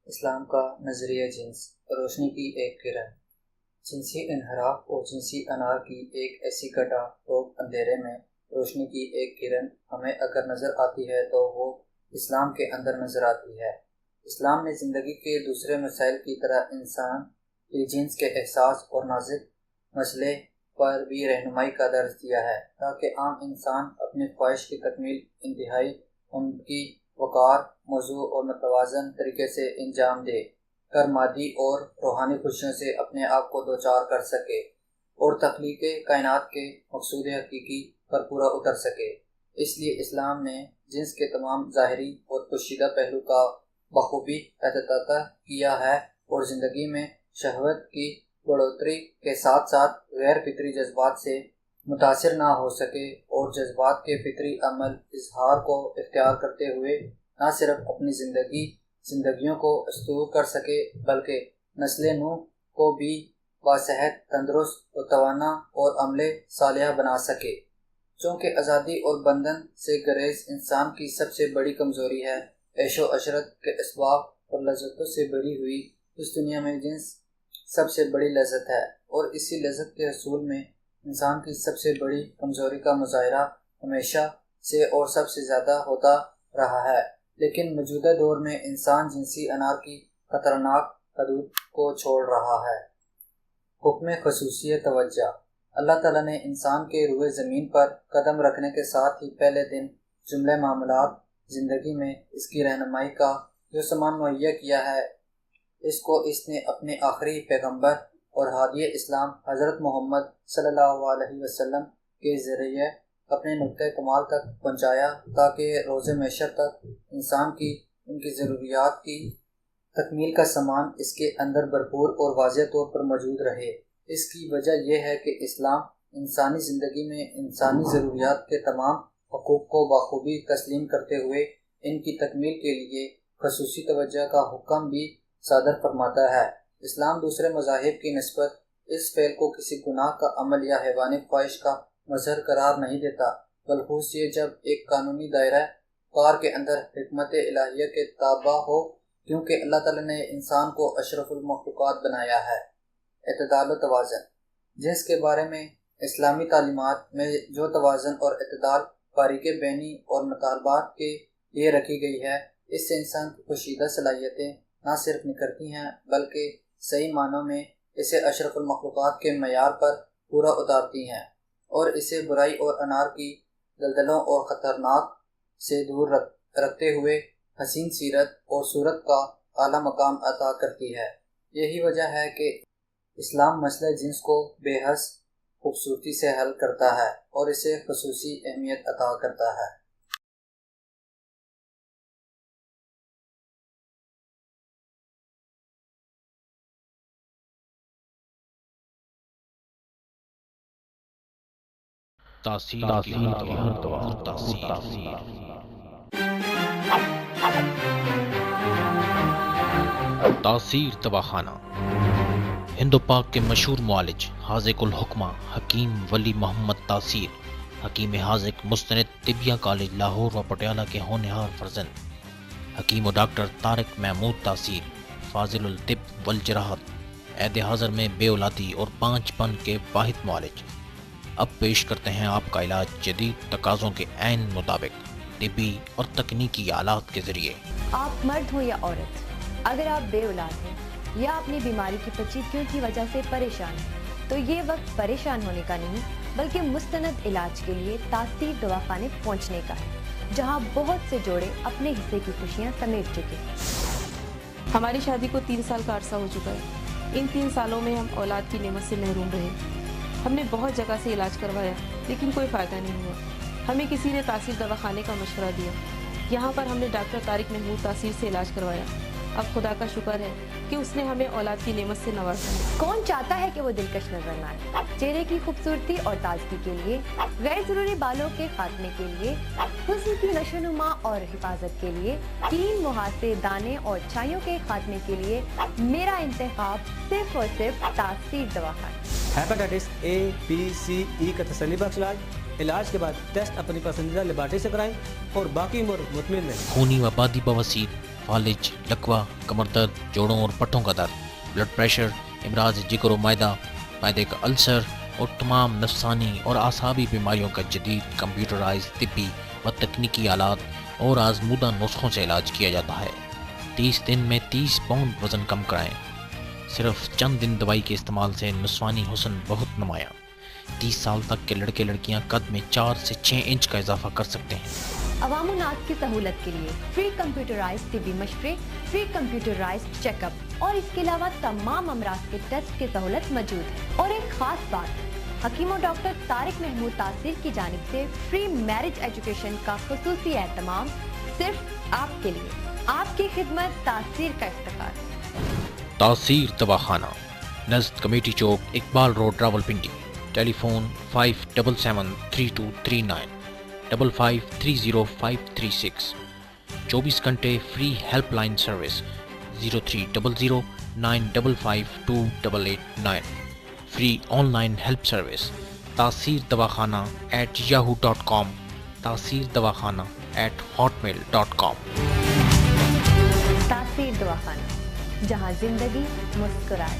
اسلام کا نظریہ جنس، روشنی کی ایک کرن۔ جنسی انحراف اور جنسی انار کی ایک ایسی گٹا ٹوپ اندھیرے میں روشنی کی ایک کرن ہمیں اگر نظر آتی ہے تو وہ اسلام کے اندر نظر آتی ہے۔ اسلام نے زندگی کے دوسرے مسائل کی طرح انسان کے جنس کے احساس اور نازک مسئلے پر بھی رہنمائی کا درس دیا ہے تاکہ عام انسان اپنی خواہش کی تکمیل انتہائی عمدگی، وقار، موضوع اور متوازن طریقے سے انجام دے کر مادی اور روحانی خوشیوں سے اپنے آپ کو دوچار کر سکے اور تخلیق کائنات کے مقصود حقیقی پر پورا اتر سکے۔ اس لیے اسلام نے جنس کے تمام ظاہری اور پوشیدہ پہلو کا بخوبی احاطہ کیا ہے اور زندگی میں شہوت کی بڑھوتری کے ساتھ ساتھ غیر فطری جذبات سے متاثر نہ ہو سکے اور جذبات کے فطری عمل اظہار کو اختیار کرتے ہوئے نہ صرف اپنی زندگیوں کو استور کر سکے بلکہ نسل نو کو بھی باصحت، تندرست و توانا اور عمل صالحہ بنا سکے۔ چونکہ آزادی اور بندھن سے گریز انسان کی سب سے بڑی کمزوری ہے، عیش و عشرت کے اسباب اور لذتوں سے بھری ہوئی اس دنیا میں جنس سب سے بڑی لذت ہے اور اسی لذت کے حصول میں انسان کی سب سے بڑی کمزوری کا مظاہرہ ہمیشہ سے اور سب سے زیادہ ہوتا رہا ہے۔ لیکن موجودہ دور میں انسان جنسی انار کی خطرناک حدود کو چھوڑ رہا ہے۔ حکم خصوصی توجہ۔ اللہ تعالیٰ نے انسان کے روئے زمین پر قدم رکھنے کے ساتھ ہی پہلے دن جملہ معاملات زندگی میں اس کی رہنمائی کا جو سامان مہیا کیا ہے، اس کو اس نے اپنے آخری پیغمبر اور ہادی اسلام حضرت محمد صلی اللہ علیہ وسلم کے ذریعے اپنے نقطۂ کمال تک پہنچایا تاکہ روز محشر تک انسان کی ان کی ضروریات کی تکمیل کا سامان اس کے اندر بھرپور اور واضح طور پر موجود رہے۔ اس کی وجہ یہ ہے کہ اسلام انسانی زندگی میں انسانی ضروریات کے تمام حقوق کو بخوبی تسلیم کرتے ہوئے ان کی تکمیل کے لیے خصوصی توجہ کا حکم بھی صادر فرماتا ہے۔ اسلام دوسرے مذاہب کی نسبت اس فعل کو کسی گناہ کا عمل یا حیوانی خواہش کا مظہر قرار نہیں دیتا، بالخصوص یہ جب ایک قانونی دائرہ کار کے اندر حکمت الہیہ کے تابع ہو، کیونکہ اللہ تعالیٰ نے انسان کو اشرف المخلوقات بنایا ہے۔ اعتدال و توازن۔ جنس کے بارے میں اسلامی تعلیمات میں جو توازن اور اعتدال فریق بینی اور مطالبات کے لیے رکھی گئی ہے، اس سے انسان کی پوشیدہ صلاحیتیں نہ صرف نکھرتی ہیں بلکہ صحیح معنوں میں اسے اشرف المخلوقات کے معیار پر پورا اتارتی ہیں اور اسے برائی اور انار کی دلدلوں اور خطرناک سے دور رکھتے ہوئے حسین سیرت اور صورت کا اعلیٰ مقام عطا کرتی ہے۔ یہی وجہ ہے کہ اسلام مسئلہ جنس کو بے حس خوبصورتی سے حل کرتا ہے اور اسے خصوصی اہمیت عطا کرتا ہے۔ تاثیر دواخانہ۔ ہند و پاک کے مشہور معالج حاذق الحکمہ حکیم ولی محمد تاثیر، حکیم حاذق مستند طبیہ کالج لاہور و پٹیالہ کے ہونہار فرزند، حکیم و ڈاکٹر طارق محمود تاثیر، فاضل الطب والجراحت، عہد حاضر میں بے اولادی اور 5 پن کے واحد معالج۔ اب پیش کرتے ہیں آپ کا علاج جدید تقاضوں کے عین مطابق طبی اور تکنیکی آلات کے ذریعے۔ آپ مرد ہوں یا عورت، اگر آپ بے اولاد ہیں یا اپنی بیماری کی پیچیدگیوں کی وجہ سے پریشان ہیں تو یہ وقت پریشان ہونے کا نہیں بلکہ مستند علاج کے لیے تاثیر دواخانے پہنچنے کا ہے، جہاں بہت سے جوڑے اپنے حصے کی خوشیاں سمیٹ چکے ہیں۔ ہماری شادی کو 3 سال کا عرصہ ہو چکا ہے۔ ان 3 سالوں میں ہم اولاد کی نعمت سے محروم رہے۔ ہم نے بہت جگہ سے علاج کروایا لیکن کوئی فائدہ نہیں ہوا۔ ہمیں کسی نے تاثیر دواخانے کا مشورہ دیا۔ یہاں پر ہم نے ڈاکٹر طارق محمود تاثیر سے علاج کروایا۔ اب خدا کا شکر ہے کہ اس نے ہمیں اولاد کی نعمت سے نوازا ہے۔ کون چاہتا ہے کہ وہ دلکش نظر نہ آئے؟ چہرے کی خوبصورتی اور تازگی کے لیے، غیر ضروری بالوں کے خاتمے کے لیے، حسن کی نشو و نما اور حفاظت کے لیے، تین مہاسے، دانے اور چھائیوں کے خاتمے کے لیے میرا انتخاب صرف اور صرف تاثیر دواخانہ۔ Hepatitis A, B, C, E کا تسلی بخش علاج کے بعد ٹیسٹ اپنی پسندیدہ لیبارٹری سے کرائیں اور باقی عمر مطمئن رہیں۔ خونی و بادی بواسیر، فالج, لکوہ, کمر درد, جوڑوں اور پٹھوں کا درد, بلڈ پریشر, امراض جگر و معدہ, معدے کا السر اور تمام نفسانی اور اعصابی بیماریوں کا جدید کمپیوٹرائز طبی و تکنیکی آلات اور آزمودہ نسخوں سے علاج کیا جاتا ہے. 30 دن میں 30 پاؤنڈ وزن کم کرائیں. صرف چند دن دوائی کے استعمال سے نسوانی حسن بہت نمایاں. 30 سال تک کے لڑکے لڑکیاں قد میں 4 سے 6 انچ کا اضافہ کر سکتے ہیں. عوام الناس کی سہولت کے لیے فری کمپیوٹرائز طبی مشورے, فری کمپیوٹرائز چیک اپ اور اس کے علاوہ تمام امراض کے ٹیسٹ کی سہولت موجود ہے. اور ایک خاص بات, حکیم و ڈاکٹر طارق محمود تاثیر کی جانب سے فری میرج ایجوکیشن کا خصوصی اہتمام صرف آپ کے لیے. آپ کی خدمت تاثیر کا افتخار. تاثیر دواخانہ, نزد کمیٹی چوک, اقبال روڈ, راولپنڈی. ٹیلی فون 57732339 55300536. 24 گھنٹے free help line service 0300955289. Free on line help service تاثیر دواخانہ @yahoo.com, تاثیر دواخانہ @hotmail.com. تاثیر دواخانہ, جہاں زندگی مسکرائے.